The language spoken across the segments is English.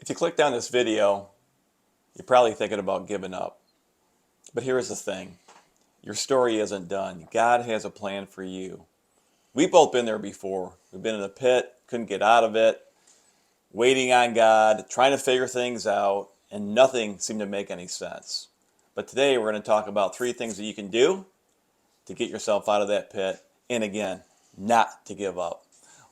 If you clicked on this video, you're probably thinking about giving up. But here's the thing. Your story isn't done. God has a plan for you. We've both been there before. We've been in a pit, couldn't get out of it, waiting on God, trying to figure things out, and nothing seemed to make any sense. But today we're going to talk about 3 things that you can do to get yourself out of that pit, and again, not to give up.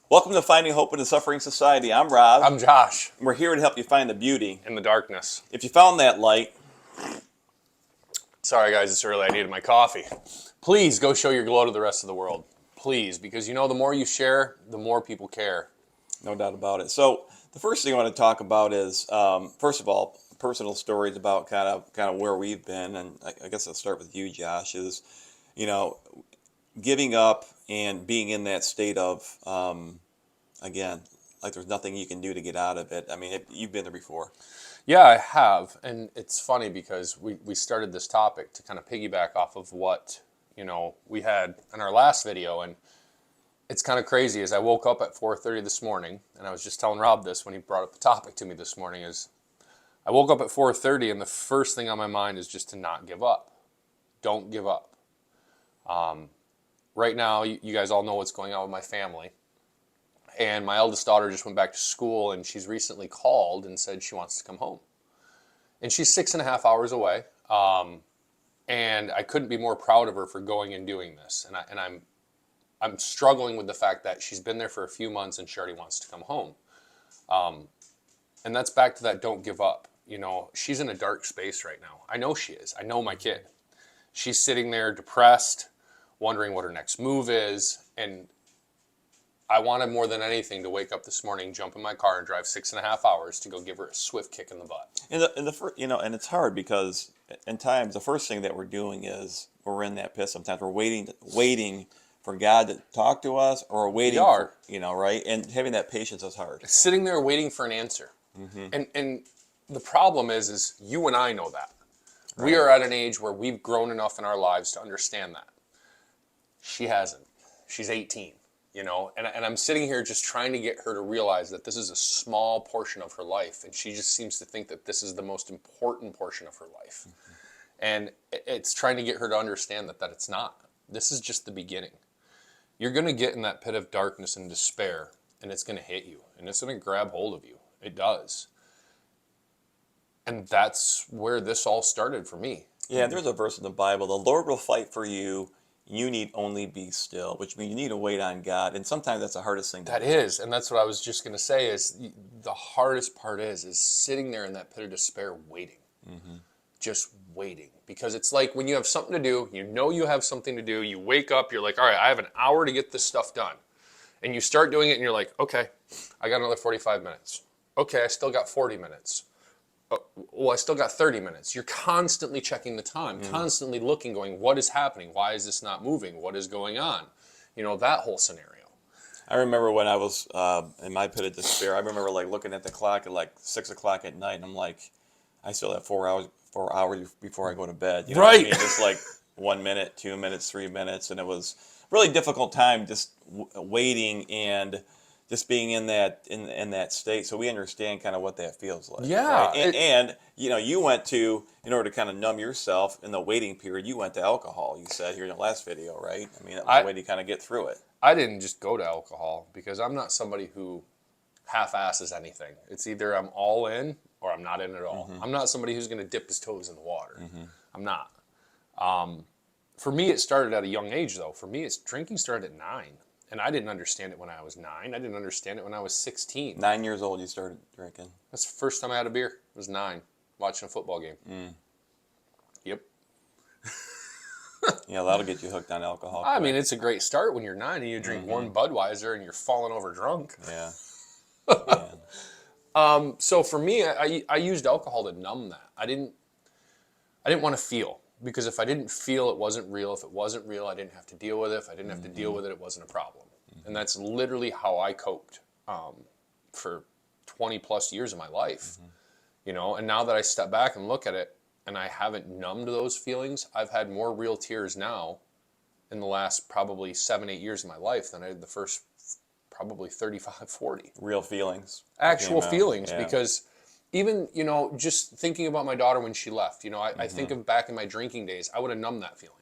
Welcome to Finding Hope in a Suffering Society. I'm Rob. I'm Josh. We're here to help you find the beauty In the darkness. If you found that light, Sorry guys, it's early. I needed my coffee. Please go show your glow to the rest of the world. Please, because you know the more you share, the more people care. no doubt about it. So the first thing I want to talk about is, first of all, personal stories about kind of where we've been, and I guess I'll start with you, Josh. Is giving up and being in that state of, again, like there's nothing you can do to get out of it. I mean, you've been there before. Yeah, I have. And it's funny because we started this topic to kind of piggyback off of what, we had in our last video. And it's kind of crazy. As I woke up at 4:30 this morning, and I was just telling Rob this when he brought up the topic to me this morning, is I woke up at 4:30 and the first thing on my mind is just to not give up. Don't give up. Right now, you guys all know what's going on with my family. And my eldest daughter just went back to school, and she's recently called and said she wants to come home. And she's 6.5 hours away. And I couldn't be more proud of her for going and doing this. And I'm struggling with the fact that she's been there for a few months and she already wants to come home. And that's back to that don't give up. She's in a dark space right now. I know she is. I know my kid. She's sitting there depressed, wondering what her next move is. And I wanted more than anything to wake up this morning, jump in my car, and drive 6.5 hours to go give her a swift kick in the butt. And it's hard because in times the first thing that we're doing is we're in that pit. Sometimes we're waiting for God to talk to us, or waiting. We are. Right? And having that patience is hard. Sitting there waiting for an answer. Mm-hmm. And the problem is you and I know that. Right. We are at an age where we've grown enough in our lives to understand that. She hasn't. She's 18. And I'm sitting here just trying to get her to realize that this is a small portion of her life, and she just seems to think that this is the most important portion of her life. Mm-hmm. And it's trying to get her to understand that it's not. This is just the beginning. You're going to get in that pit of darkness and despair, and it's going to hit you, and it's going to grab hold of you. It does. And that's where this all started for me. Yeah, there's a verse in the Bible, the Lord will fight for you. You need only be still, which means you need to wait on God. And sometimes that's the hardest thing to do. That is, and that's what I was just going to say, is the hardest part is sitting there in that pit of despair waiting. Mm-hmm. Just waiting. Because it's like when you have something to do, you have something to do, you wake up, you're like, all right, I have an hour to get this stuff done. And you start doing it and you're like, okay, I got another 45 minutes. Okay, I still got 40 minutes. Well, I still got 30 minutes. You're constantly checking the time, constantly looking, going, what is happening? Why is this not moving? What is going on? That whole scenario. I remember when I was in my pit of despair, I remember looking at the clock at 6 o'clock at night, and I'm like, I still have 4 hours before I go to bed. Right. What I mean? Just 1 minute, 2 minutes, 3 minutes, and it was a really difficult time just waiting and just being in that state. So we understand kind of what that feels like. Yeah. Right? And you went to, in order to kind of numb yourself in the waiting period, you went to alcohol, you said here in the last video, right? I mean, that was a way to kind of get through it. I didn't just go to alcohol because I'm not somebody who half-asses anything. It's either I'm all in or I'm not in at all. Mm-hmm. I'm not somebody who's going to dip his toes in the water. Mm-hmm. I'm not. For me, it started at a young age, though. For me, drinking started at 9. And I didn't understand it when I was 9. I didn't understand it when I was 16. 9 years old, you started drinking. That's the first time I had a beer. It was 9, watching a football game. Yep. Yeah, that'll get you hooked on alcohol. I mean, it's a great start when you're 9 and you drink one Budweiser and you're falling over drunk. Yeah. So for me, I used alcohol to numb that. I didn't want to feel. Because if I didn't feel, it wasn't real. If it wasn't real, I didn't have to deal with it. If I didn't have to deal with it, it wasn't a problem. Mm-hmm. And that's literally how I coped for 20 plus years of my life. Mm-hmm. And now that I step back and look at it and I haven't numbed those feelings, I've had more real tears now in the last probably 7-8 years of my life than I did the first probably 35, 40. Real feelings. Actual feelings, because Even, just thinking about my daughter when she left, I think of back in my drinking days, I would have numbed that feeling.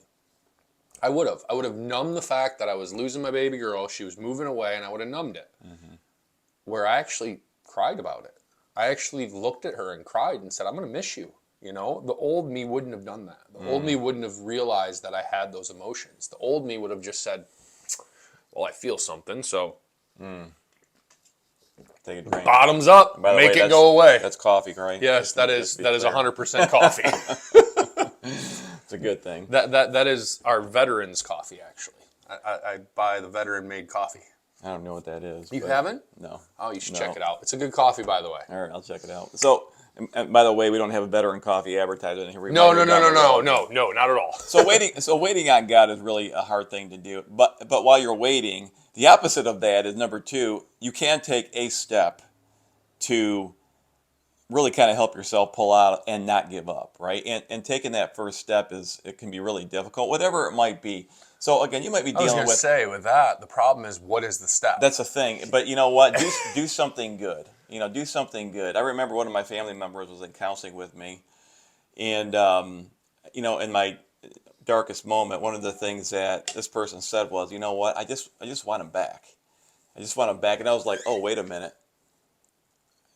I would have. I would have numbed the fact that I was losing my baby girl. She was moving away, and I would have numbed it. Where I actually cried about it. I actually looked at her and cried and said, I'm going to miss you. The old me wouldn't have done that. The old me wouldn't have realized that I had those emotions. The old me would have just said, well, I feel something, so Take a drink. bottoms up, By the make way, it go away. That's coffee, right? Yes, that is 100% coffee. It's a good thing. That is our veterans coffee, actually. I buy the veteran-made coffee. I don't know what that is. You haven't? No. Oh, you should check it out. It's a good coffee, by the way. All right, I'll check it out. So, and by the way, we don't have a veteran coffee advertisement here. No, not at all. So waiting on God is really a hard thing to do. But while you're waiting, the opposite of that is number 2. You can take a step to really kind of help yourself pull out and not give up, right? And taking that first step it can be really difficult, whatever it might be. So again, you might be dealing with. Say with that, the problem is, what is the step? That's the thing. But you know what? Do something good. Do something good. I remember one of my family members was in counseling with me, and in my darkest moment, one of the things that this person said was, you know what? I just want him back. I just want him back. And I was like, oh, wait a minute.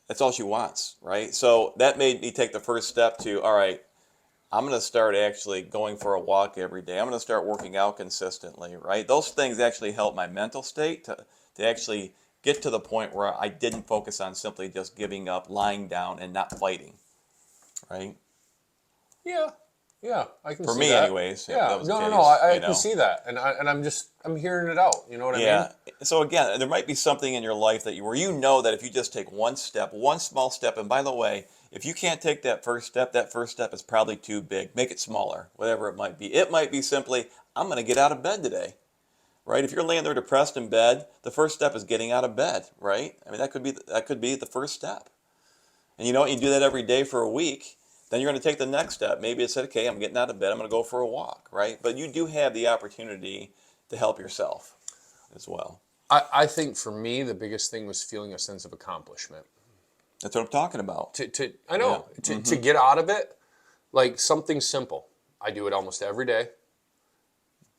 That's all she wants, right? So that made me take the first step to, all right, I'm going to start actually going for a walk every day. I'm going to start working out consistently, right? Those things actually help my mental state to actually get to the point where I didn't focus on simply just giving up, lying down, and not fighting, right? Yeah, I can see that. For me, anyways. Yeah, no, I can see that, and I'm hearing it out. You know what I mean? Yeah. So again, there might be something in your life where you know that if you just take one step, one small step, and by the way, if you can't take that first step is probably too big. Make it smaller, whatever it might be. It might be simply, I'm going to get out of bed today, right? If you're laying there depressed in bed, the first step is getting out of bed, right? I mean, that could be the first step. And you do that every day for a week. Then you're going to take the next step. Maybe it's okay, I'm getting out of bed, I'm going to go for a walk, right? But you do have the opportunity to help yourself as well. I think for me, the biggest thing was feeling a sense of accomplishment. That's what I'm talking about. I know. Yeah. To get out of it, like something simple. I do it almost every day.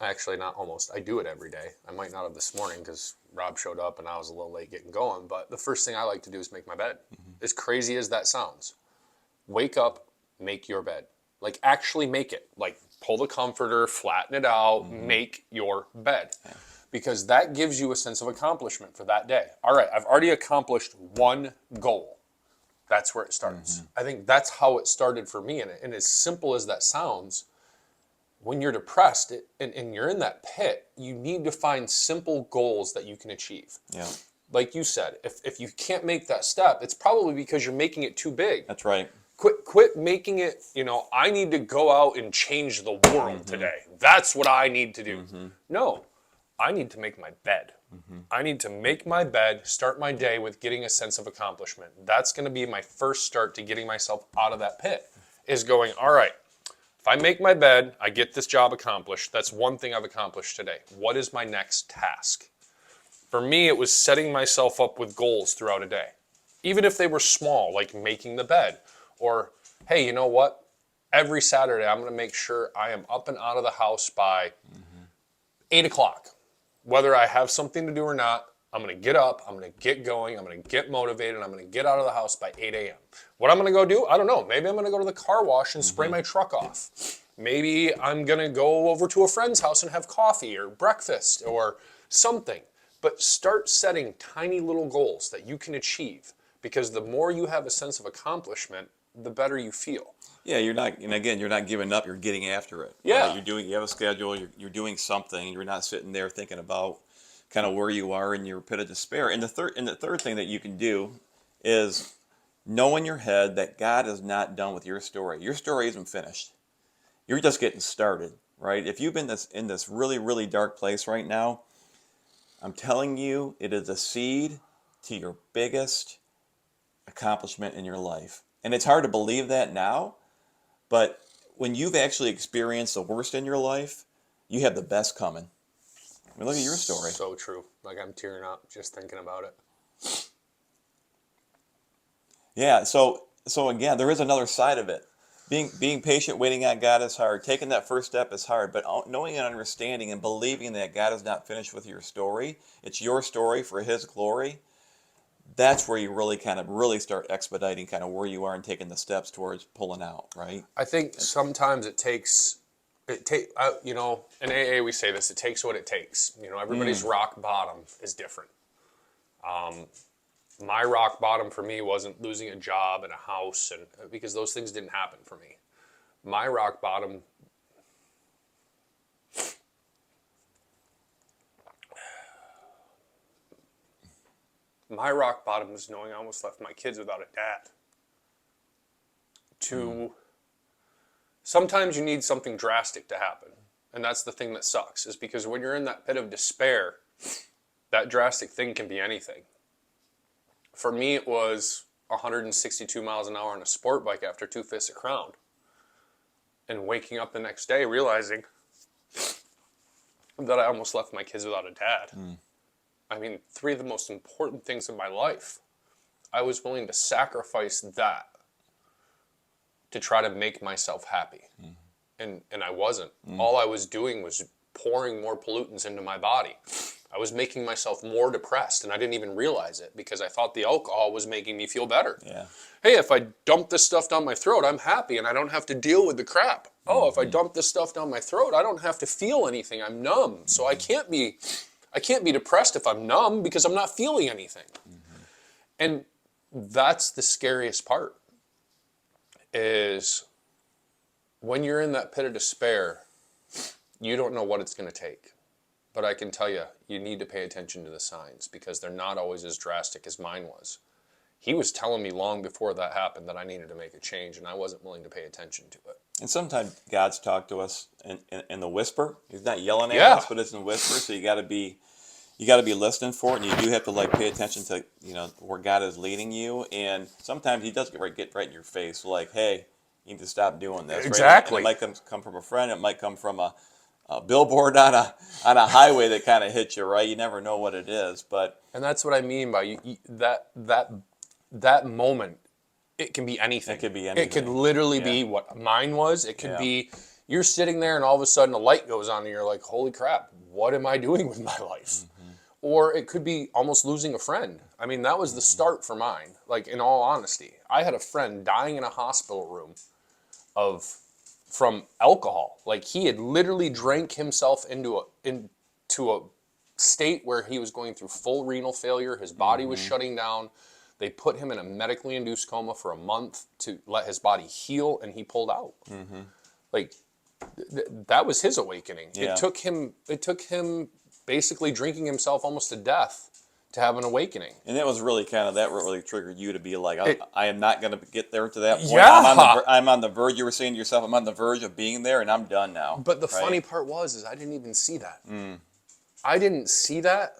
Actually, not almost. I do it every day. I might not have this morning because Rob showed up and I was a little late getting going. But the first thing I like to do is make my bed. As crazy as that sounds. Wake up, make your bed. Like actually make it. Like pull the comforter, flatten it out, make your bed. Yeah. Because that gives you a sense of accomplishment for that day. All right, I've already accomplished one goal. That's where it starts. I think that's how it started for me. And as simple as that sounds, when you're depressed and you're in that pit, you need to find simple goals that you can achieve. Yeah. Like you said, if you can't make that step, it's probably because you're making it too big. That's right. Quit making it, I need to go out and change the world today. That's what I need to do. No, I need to make my bed. I need to make my bed, start my day with getting a sense of accomplishment. That's going to be my first start to getting myself out of that pit, is going, all right, if I make my bed, I get this job accomplished. That's one thing I've accomplished today. What is my next task? For me, it was setting myself up with goals throughout a day. Even if they were small, like making the bed. Or, hey, you know what? Every Saturday, I'm going to make sure I am up and out of the house by 8 o'clock. Whether I have something to do or not, I'm going to get up, I'm going to get going, I'm going to get motivated, I'm going to get out of the house by 8 a.m. What I'm going to go do? I don't know. Maybe I'm going to go to the car wash and spray my truck off. Maybe I'm going to go over to a friend's house and have coffee or breakfast or something. But start setting tiny little goals that you can achieve, because the more you have a sense of accomplishment, the better you feel. Yeah, you're not giving up, you're getting after it. Yeah. Right? You have a schedule, you're doing something, you're not sitting there thinking about kind of where you are in your pit of despair. And the third thing that you can do is know in your head that God is not done with your story. Your story isn't finished. You're just getting started, right? If you've been in this really, really dark place right now, I'm telling you, it is a seed to your biggest accomplishment in your life. And it's hard to believe that now, but when you've actually experienced the worst in your life, you have the best coming. I mean, look at your story. So true. Like I'm tearing up just thinking about it. Yeah, so So again, there is another side of it. Being patient, waiting on God is hard. Taking that first step is hard. But knowing and understanding and believing that God is not finished with your story, it's your story for His glory. That's where you really kind of really start expediting kind of where you are and taking the steps towards pulling out, right? I think sometimes you know, in AA we say this, it takes what it takes. You know, everybody's rock bottom is different. My rock bottom for me wasn't losing a job and a house, and because those things didn't happen for me. My rock bottom was knowing I almost left my kids without a dad. Sometimes you need something drastic to happen. And that's the thing that sucks, is because when you're in that pit of despair, that drastic thing can be anything. For me, it was 162 miles an hour on a sport bike after 2 fists of Crown. And waking up the next day realizing that I almost left my kids without a dad. I mean, 3 of the most important things in my life. I was willing to sacrifice that to try to make myself happy. And I wasn't. All I was doing was pouring more pollutants into my body. I was making myself more depressed, and I didn't even realize it because I thought the alcohol was making me feel better. Yeah. Hey, if I dump this stuff down my throat, I'm happy and I don't have to deal with the crap. Oh, if I dump this stuff down my throat, I don't have to feel anything. I'm numb. So I can't be depressed if I'm numb because I'm not feeling anything. And that's the scariest part, is when you're in that pit of despair, you don't know what it's going to take. But I can tell you, you need to pay attention to the signs because they're not always as drastic as mine was. He was telling me long before that happened that I needed to make a change, and I wasn't willing to pay attention to it. And sometimes God's talked to us in the whisper. He's not yelling at us, but it's in whisper. So you got to be listening for it, and you do have to pay attention to where God is leading you. And sometimes He does get right in your face, like, hey, you need to stop doing this. Exactly. Right? And it might come from a friend. It might come from a billboard on a highway that kind of hits you, right? You never know what it is, but and that's what I mean by that moment. It can be anything. It could be anything. It could literally be what mine was. It could be you're sitting there and all of a sudden a light goes on and you're like, holy crap, what am I doing with my life? Or it could be almost losing a friend. I mean, that was the start for mine. Like, in all honesty, I had a friend dying in a hospital room from alcohol. Like, he had literally drank himself into a state where he was going through full renal failure. His body was shutting down. They put him in a medically induced coma for a month to let his body heal, and he pulled out. Like, that was his awakening. Yeah. It took him basically drinking himself almost to death to have an awakening. And that was really that really triggered you to be like, I am not going to get there to that point. Yeah. I'm on the verge. You were saying to yourself, I'm on the verge of being there, and I'm done now. But the funny part is I didn't even see that. I didn't see that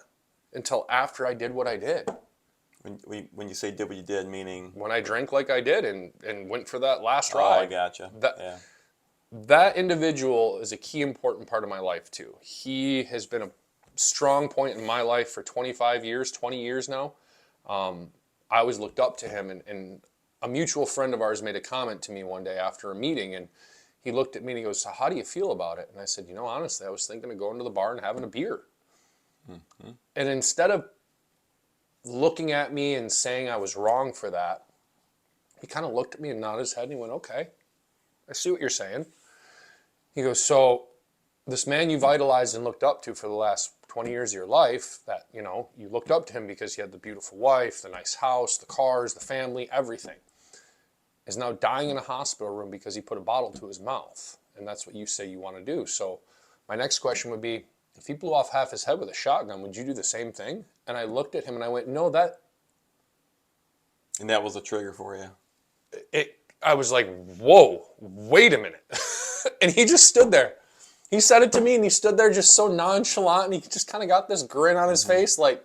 until after I did what I did. When you say did what you did, meaning? When I drank like I did and went for that last ride. Oh, I gotcha. That individual is a key important part of my life too. He has been a strong point in my life for 20 years now. I always looked up to him, and a mutual friend of ours made a comment to me one day after a meeting, and he looked at me and he goes, so how do you feel about it? And I said, honestly, I was thinking of going to the bar and having a beer. And instead of looking at me and saying I was wrong for that, he kind of looked at me and nodded his head and he went, okay, I see what you're saying. He goes, so this man you idolized and looked up to for the last 20 years of your life, that, you looked up to him because he had the beautiful wife, the nice house, the cars, the family, everything, is now dying in a hospital room because he put a bottle to his mouth. And that's what you say you want to do. So my next question would be, if he blew off half his head with a shotgun, would you do the same thing? And I looked at him and I went, no, that... And that was a trigger for you. I was like, whoa, wait a minute. And he just stood there. He said it to me and he stood there just so nonchalant and he just kind of got this grin on his face like,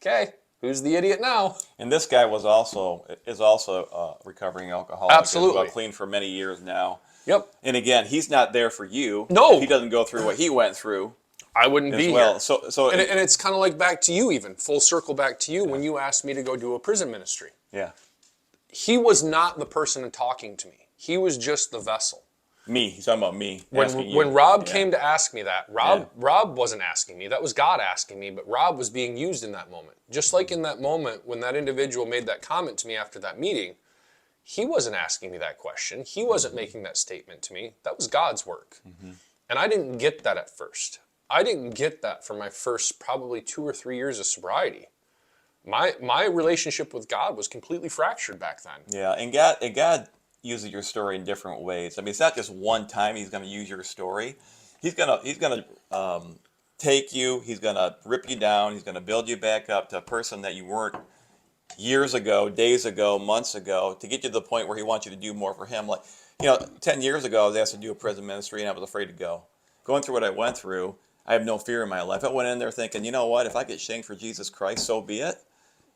okay, who's the idiot now? And this guy is also a recovering alcoholic. Absolutely. Well, clean for many years now. Yep. And again, he's not there for you. No. If he doesn't go through what he went through, I wouldn't be well. here. So and it's kind of like back to you even, full circle back to you when you asked me to go do a prison ministry. Yeah. he was not the person talking to me. He was just the vessel. Me. He's talking about me. When You. Rob Yeah. came to ask me that, Rob wasn't asking me. That was God asking me, but Rob was being used in that moment. Just like in that moment when that individual made that comment to me after that meeting, he wasn't asking me that question. He wasn't making that statement to me. That was God's work. And I didn't get that at first. I didn't get that for my first probably 2 or 3 years of sobriety. My relationship with God was completely fractured back then. Yeah, and God uses your story in different ways. I mean, it's not just one time He's going to use your story. He's gonna take you. He's gonna rip you down. He's gonna build you back up to a person that you weren't years ago, days ago, months ago, to get you to the point where He wants you to do more for Him. Like, 10 years ago, I was asked to do a prison ministry, and I was afraid to go. Going through what I went through, I have no fear in my life. I went in there thinking, you know what? If I get shanked for Jesus Christ, so be it.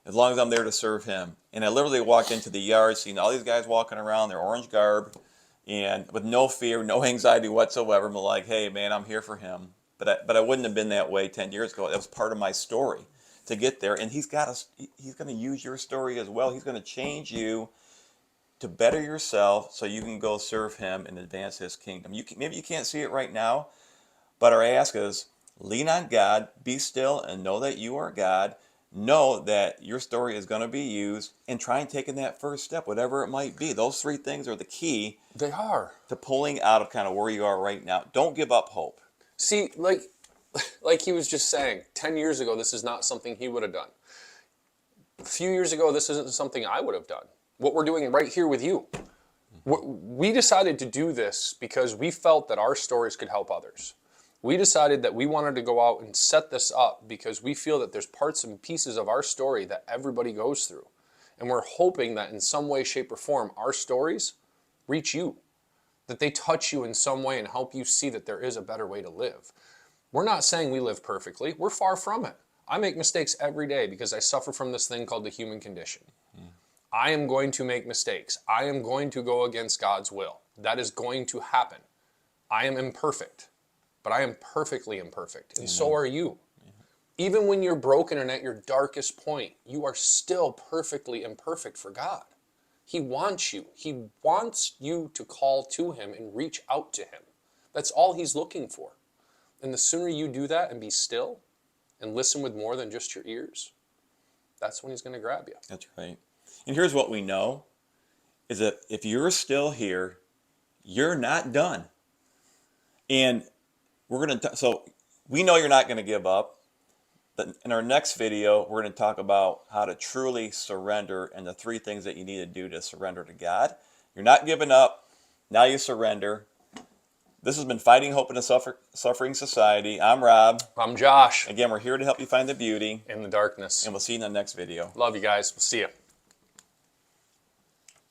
As long as I'm there to serve Him. And I literally walked into the yard, seeing all these guys walking around, their orange garb, and with no fear, no anxiety whatsoever. I'm like, hey, man, I'm here for Him. But I wouldn't have been that way 10 years ago. That was part of my story to get there. And He's going to use your story as well. He's going to change you to better yourself so you can go serve Him and advance His kingdom. Maybe you can't see it right now, but our ask is lean on God, be still, and know that you are God. Know that your story is going to be used, and try and take in that first step, whatever it might be. Those 3 things are the key. They are. To pulling out of kind of where you are right now. Don't give up hope. See, like he was just saying, 10 years ago, this is not something he would have done. A few years ago, this isn't something I would have done. What we're doing right here with you. We decided to do this because we felt that our stories could help others. We decided that we wanted to go out and set this up because we feel that there's parts and pieces of our story that everybody goes through. And we're hoping that in some way, shape, or form, our stories reach you. That they touch you in some way and help you see that there is a better way to live. We're not saying we live perfectly. We're far from it. I make mistakes every day because I suffer from this thing called the human condition. I am going to make mistakes. I am going to go against God's will. That is going to happen. I am imperfect, but I am perfectly imperfect, and so are you. Even when you're broken and at your darkest point, you are still perfectly imperfect for God. He wants you. He wants you to call to Him and reach out to Him. That's all He's looking for. And the sooner you do that and be still and listen with more than just your ears, that's when He's going to grab you. That's right. And here's what we know, is that if you're still here, you're not done. And so we know you're not going to give up. But in our next video, we're going to talk about how to truly surrender and the 3 things that you need to do to surrender to God. You're not giving up. Now you surrender. This has been Fighting Hope in a Suffering Society. I'm Rob. I'm Josh. Again, we're here to help you find the beauty In the darkness. And we'll see you in the next video. Love you guys. We'll see you.